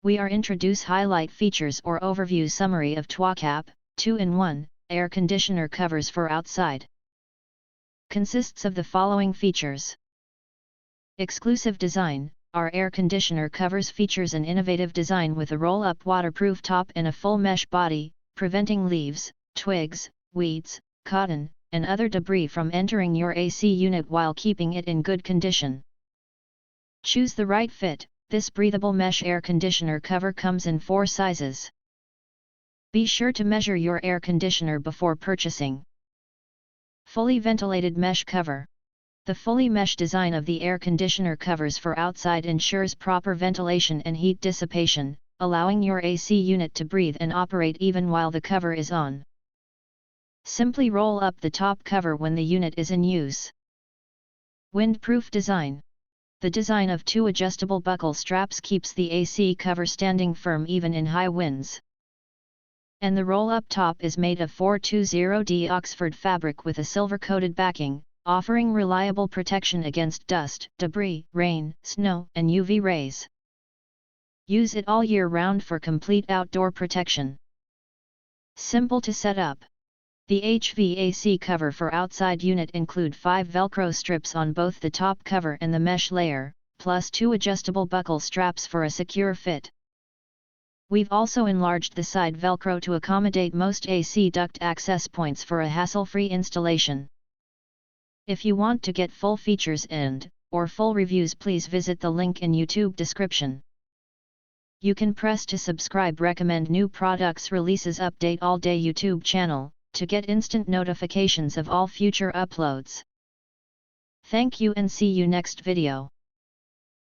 we are introduce highlight features or overview summary of TWAKAP, 2-in-1, air conditioner covers for outside. Consists of the following features. Exclusive design. Our air conditioner covers features an innovative design with a roll-up waterproof top and a full mesh body, preventing leaves, twigs, weeds, cotton, and other debris from entering your AC unit while keeping it in good condition. Choose the right fit. This breathable mesh air conditioner cover comes in 4 sizes. Be sure to measure your air conditioner before purchasing. Fully ventilated mesh cover. The fully mesh design of the air conditioner covers for outside ensures proper ventilation and heat dissipation, allowing your AC unit to breathe and operate even while the cover is on. Simply roll up the top cover when the unit is in use. Windproof design. The design of 2 adjustable buckle straps keeps the AC cover standing firm even in high winds. And the roll-up top is made of 420D Oxford fabric with a silver-coated backing, offering reliable protection against dust, debris, rain, snow, and UV rays. Use it all year round for complete outdoor protection. Simple to set up. The HVAC cover for outside unit include 5 Velcro strips on both the top cover and the mesh layer, plus 2 adjustable buckle straps for a secure fit. We've also enlarged the side Velcro to accommodate most AC duct access points for a hassle-free installation. If you want to get full features or full reviews, please visit the link in YouTube description. You can press to subscribe, recommend new products releases, update all day YouTube channel, to get instant notifications of all future uploads. Thank you and see you next video.